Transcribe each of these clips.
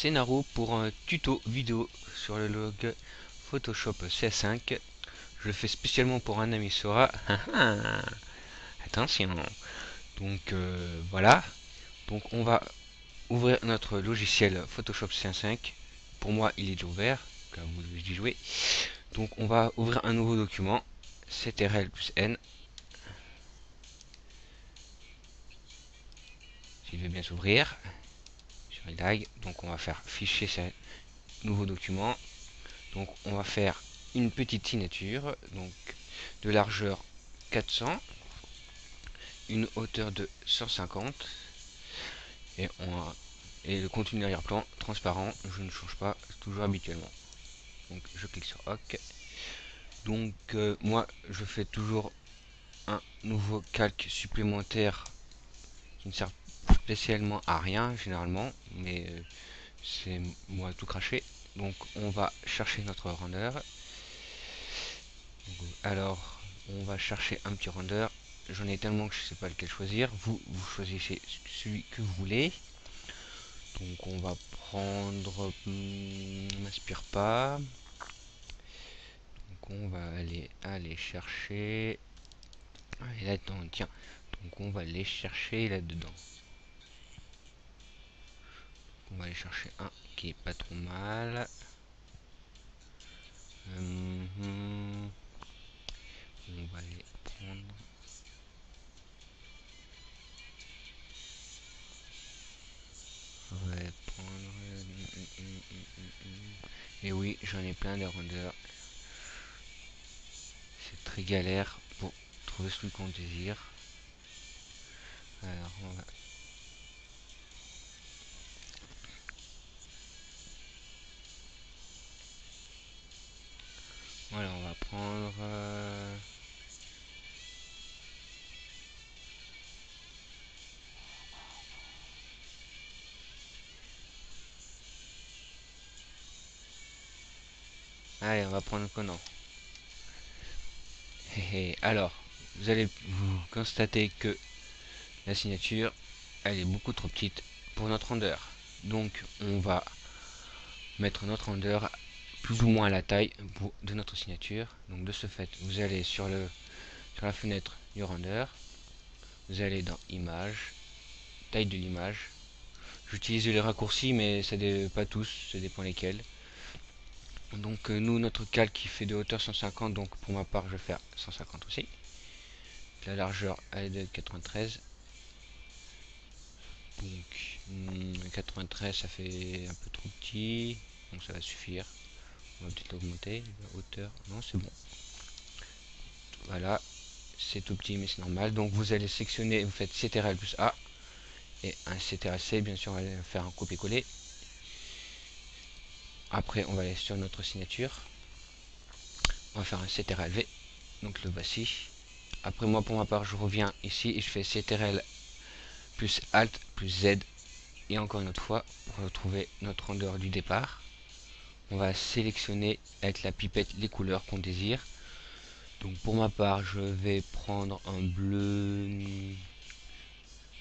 c'est Naro pour un tuto vidéo sur le log Photoshop CS5. Je le fais spécialement pour un ami Sora. Attention. Donc voilà. Donc on va ouvrir notre logiciel Photoshop CS5. Pour moi il est déjà ouvert, car vous devez y jouer. Donc on va ouvrir un nouveau document. CTRL plus N. S'il veut bien s'ouvrir. Sur les lag. Donc on va faire fichier nouveau document. Donc on va faire une petite signature, donc de largeur 400, une hauteur de 150 et, le contenu arrière-plan transparent, je ne change pas, toujours habituellement. Donc je clique sur OK. Donc moi je fais toujours un nouveau calque supplémentaire qui ne sert spécialement à rien généralement, mais c'est moi tout craché. Donc on va chercher notre render. Alors, on va chercher un petit render. J'en ai tellement que je ne sais pas lequel choisir. Vous choisissez celui que vous voulez. Donc, on va prendre... m'inspire pas. Donc, on va aller chercher... Ah, là-dedans, tiens. Donc, on va aller chercher là-dedans. On va aller chercher un qui est pas trop mal. On va aller prendre... On va prendre... Et oui, j'en ai plein de renders. C'est très galère pour trouver celui qu'on désire. Alors on va... Voilà, on va prendre... Allez, on va prendre Conan. Alors, vous allez vous constater que la signature, elle est beaucoup trop petite pour notre render. Donc, on va mettre notre render plus ou moins à la taille de notre signature. Donc, de ce fait, vous allez sur la fenêtre du render. Vous allez dans Image, taille de l'image. J'utilise les raccourcis, mais ça pas tous, ça dépend lesquels. Donc nous, notre calque qui fait de hauteur 150, donc pour ma part je vais faire 150 aussi. La largeur elle est de 93. Donc 93 ça fait un peu trop petit, donc ça va suffire. On va peut-être l'augmenter, la hauteur, non c'est bon. Voilà, c'est tout petit mais c'est normal. Donc vous allez sectionner, vous faites CTRL plus A et un CTRL C, bien sûr on va faire un copier-coller. Après on va aller sur notre signature. On va faire un CTRL V, donc le voici. Après moi pour ma part je reviens ici et je fais CTRL plus Alt plus Z et encore une autre fois pour retrouver notre render du départ. On va sélectionner avec la pipette les couleurs qu'on désire. Donc pour ma part je vais prendre un bleu.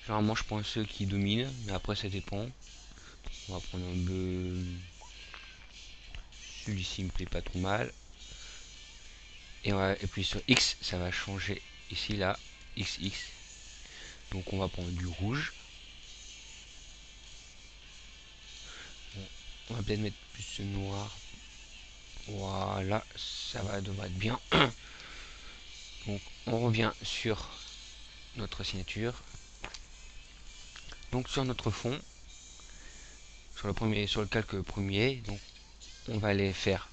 Généralement je prends ceux qui dominent, mais après ça dépend. On va prendre un bleu. Celui-ci me plaît pas trop mal. Et puis sur X ça va changer ici là, XX. Donc on va prendre du rouge. Bon, on va peut-être mettre plus ce noir. Voilà, ça va devrait être bien. Donc on revient sur notre signature. Donc sur notre fond, sur le calque premier, donc on va aller faire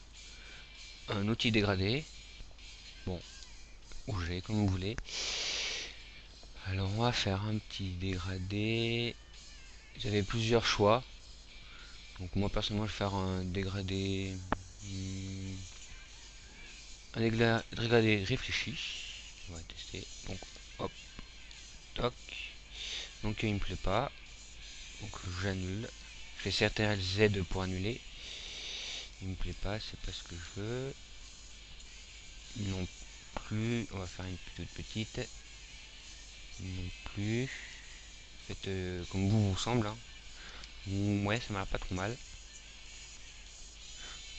un outil dégradé. Bon, bougez comme vous voulez. Alors on va faire un petit dégradé. J'avais plusieurs choix. Donc moi personnellement je vais faire un dégradé dégradé réfléchi. On va tester. Donc hop, toc. Donc il me plaît pas. Donc j'annule. Je fais CTRL Z pour annuler. Il me plaît pas, c'est pas ce que je veux. Non plus. On va faire une toute petite. Non plus. Faites comme vous semble. Hein. Ouais, ça m'a pas trop mal.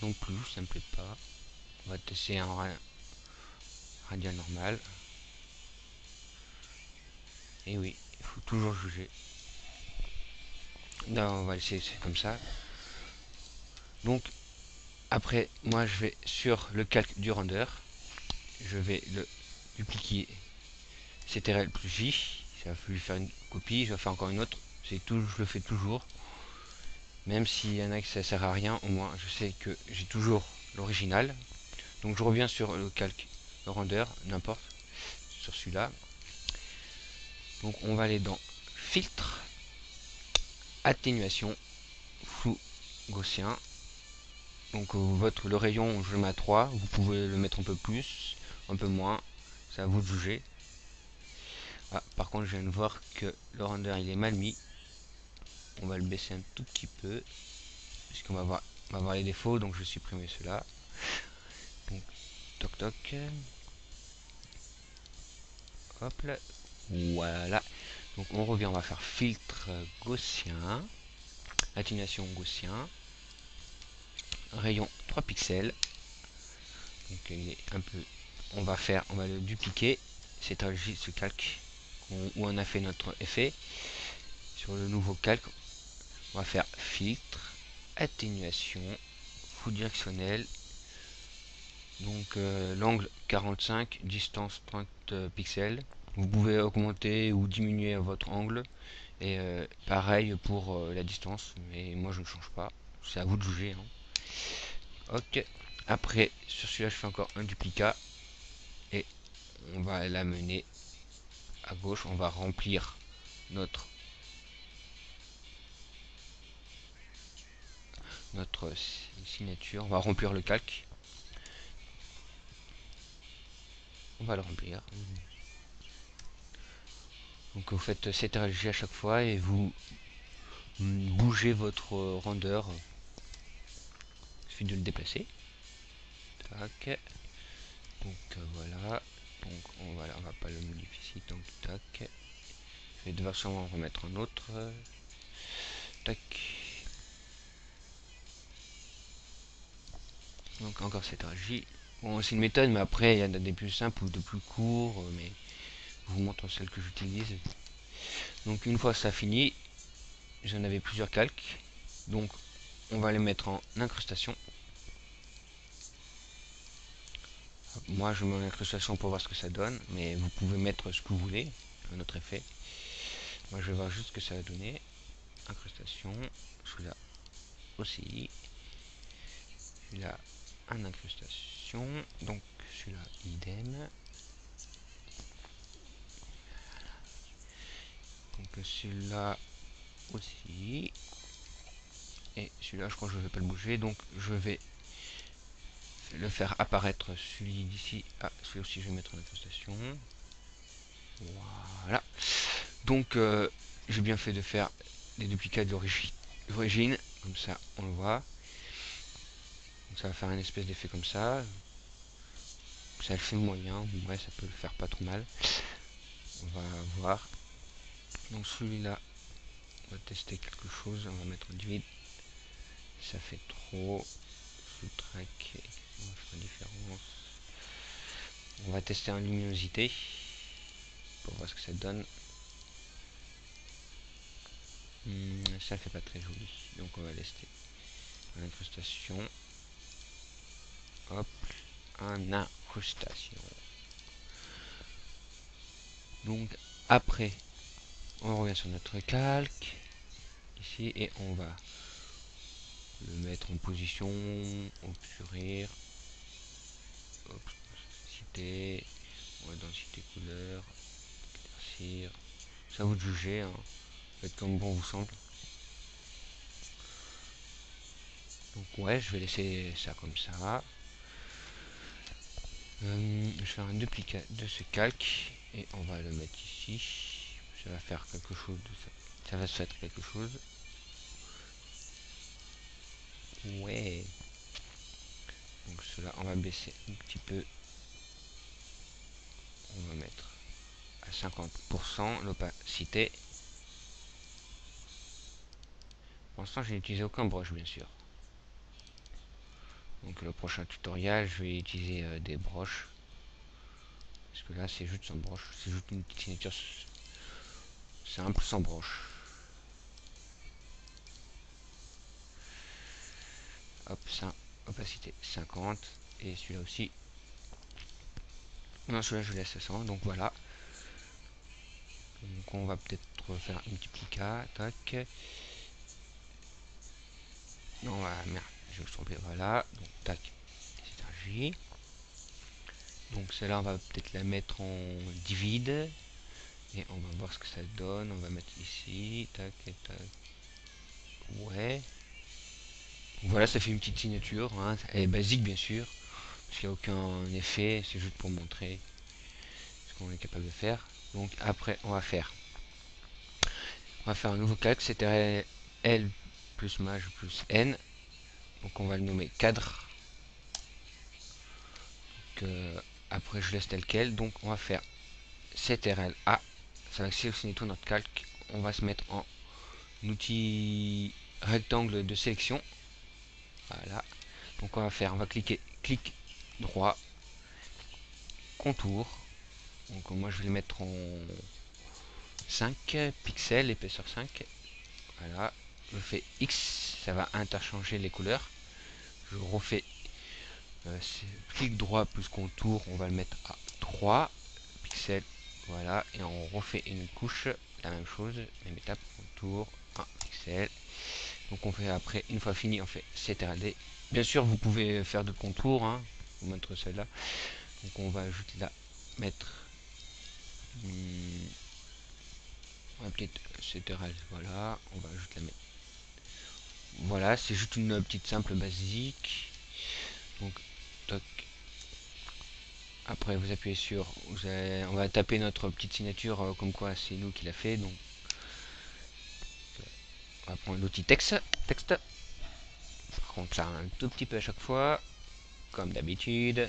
non plus, ça me plaît pas. On va tester un radial normal. Et oui, il faut toujours juger. Non, on va laisser comme ça. Donc après, moi je vais sur le calque du render. Je vais le dupliquer CTRL plus J. Ça va lui faire une copie. Je vais faire encore une autre. C'est tout, je le fais toujours. Même s'il y en a que ça sert à rien, au moins je sais que j'ai toujours l'original. Donc je reviens sur le calque, le render, n'importe, sur celui-là. Donc on va aller dans filtre, atténuation, flou gaussien. Donc le rayon, je le mets à 3, vous pouvez le mettre un peu plus, un peu moins, c'est à vous de juger. Ah, par contre je viens de voir que le render il est mal mis. On va le baisser un tout petit peu, puisqu'on va voir les défauts, donc je vais supprimer cela. Donc toc toc. Hop là. Voilà. Donc on revient, on va faire filtre gaussien, atténuation gaussien, rayon 3 pixels. Donc il est un peu. On va le dupliquer, c'est ce calque où on a fait notre effet. Sur le nouveau calque, on va faire filtre, atténuation, flou directionnel. Donc l'angle 45, distance 30 pixels. Vous pouvez augmenter ou diminuer votre angle. Et pareil pour la distance, mais moi je ne change pas. C'est à vous de juger. Hein. Ok. Après, sur celui-là, je fais encore un duplicat. Et on va l'amener à gauche. On va remplir notre signature. On va remplir le calque. On va le remplir. Donc vous faites CTRL-G à chaque fois et vous bougez votre render. Il suffit de le déplacer. Tac. Donc voilà. Donc on va pas le modifier ici. Donc tac. Je vais devoir sûrement en remettre un autre. Tac. Donc encore cette RJ. Bon, c'est une méthode, mais après il y en a des plus simples ou de plus courts, mais je vous montre celle que j'utilise. Donc une fois ça fini, j'en avais plusieurs calques. Donc on va les mettre en incrustation. Moi je mets en incrustation pour voir ce que ça donne, mais vous pouvez mettre ce que vous voulez, un autre effet. Moi je vais voir juste ce que ça va donner. Incrustation, celui-là aussi, celui-là en incrustation, donc celui-là idem. Donc celui-là aussi. Et celui-là je crois que je ne vais pas le bouger, donc je vais le faire apparaître celui d'ici. Ah, celui aussi je vais mettre en incrustation. Voilà. Donc j'ai bien fait de faire des duplicats d'origine, comme ça on le voit. Donc, ça va faire une espèce d'effet comme ça. Ça le fait moyen, ouais ça peut le faire pas trop mal. On va voir. Donc celui-là, on va tester quelque chose, on va mettre du vide. Ça fait trop. Sous-track, on va faire une différence. On va tester en luminosité pour voir ce que ça donne. Ça fait pas très joli, donc on va laisser l'incrustation. Hop, en incrustation. Donc après, on revient sur notre calque ici et on va le mettre en position, obscurir, densité, densité couleur, éclaircir. Ça vous de juger, hein. Faites comme bon vous semble. Donc ouais, je vais laisser ça comme ça. Je vais faire un duplicat de ce calque et on va le mettre ici. Ça va faire quelque chose de ça. Ça va se faire quelque chose. Ouais. Donc cela, on va baisser un petit peu. On va mettre à 50% l'opacité. Pour l'instant, je n'ai utilisé aucun brush, bien sûr. Donc le prochain tutoriel, je vais utiliser des broches. Parce que là, c'est juste sans broche. C'est juste une petite signature simple sans broche. Hop, ça, opacité 50. Et celui-là aussi. Non, celui-là, je laisse à 100. Donc voilà. Donc on va peut-être faire une multiplica. Tac. Non, merde, je me suis trompé. Voilà. Donc tac. Énergie. Donc celle-là, on va peut-être la mettre en divide. Et on va voir ce que ça donne. On va mettre ici. Tac et tac. Ouais. Donc voilà, ça fait une petite signature. Hein. Elle est basique, bien sûr. Parce qu'il n'y a aucun effet. C'est juste pour montrer ce qu'on est capable de faire. Donc après, on va faire un nouveau calque. C'était L plus maj plus N. Donc on va le nommer cadre. Donc, après, je laisse tel quel. Donc on va faire CTRL-A. Ça va sélectionner tout notre calque. On va se mettre en outil rectangle de sélection. Voilà. Donc on va cliquer clic droit, contour. Donc moi je vais le mettre en 5 pixels, épaisseur 5. Voilà. Je fais X, ça va interchanger les couleurs. Je refais clic droit plus contour, on va le mettre à 3 pixels. Voilà. Et on refait une couche, la même chose, même étape, contour, 1 pixel. Donc on fait après, une fois fini, on fait CTRL-D. Bien sûr, vous pouvez faire d'autres contours, hein, vous mettre celle-là. Donc on va juste la mettre. On va peut-être CTRL, voilà, on va juste la mettre. Voilà, c'est juste une petite simple basique. Donc, toc. Après, vous appuyez sur, on va taper notre petite signature comme quoi c'est nous qui l'a fait. Donc, on va prendre l'outil texte. Par contre, ça un tout petit peu à chaque fois, comme d'habitude.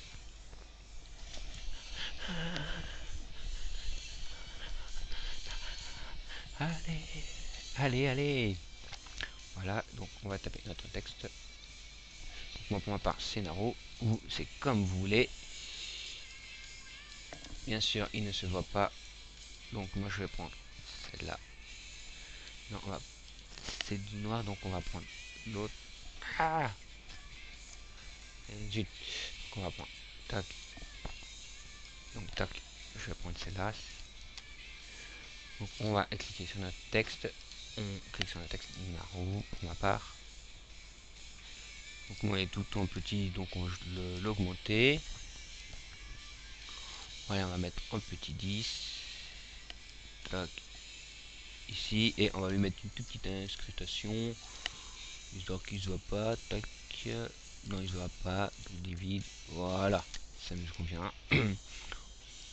Allez. Voilà, donc on va taper notre texte. Donc, moi, pour ma part, c'est Naro. Ou c'est comme vous voulez. Bien sûr, il ne se voit pas. Donc, moi, je vais prendre celle-là. Non, c'est du noir, donc on va prendre l'autre. Ah, zut. Donc, on va prendre. Tac. Donc, tac. Je vais prendre celle-là. Donc, on va cliquer sur notre texte. On clique sur le texte Naro, pour ma part. Donc, moi, il est tout en petit, donc on va l'augmenter. Voilà, on va mettre un petit 10. Tac. Ici, et on va lui mettre une toute petite incrustation histoire qu'il se voit pas. Tac. Non, il se voit pas. Divide. Voilà, ça me convient.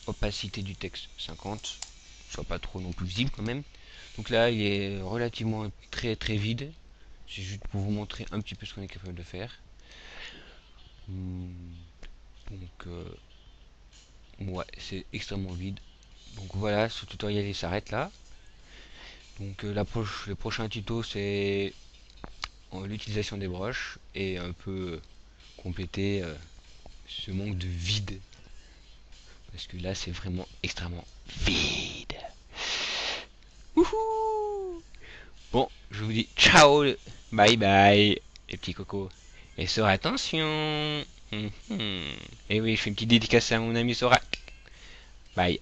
Opacité du texte 50, soit pas trop non plus visible quand même. Donc là, il est relativement très vide. C'est juste pour vous montrer un petit peu ce qu'on est capable de faire. Donc ouais, c'est extrêmement vide. Donc voilà, ce tutoriel il s'arrête là. Donc le prochain tuto c'est l'utilisation des broches et un peu compléter ce manque de vide. Parce que là c'est vraiment extrêmement vide. Wouhou! Bon, je vous dis ciao, bye bye, les petits cocos. Et Sora, attention! Et oui, je fais une petite dédicace à mon ami Sora. Bye.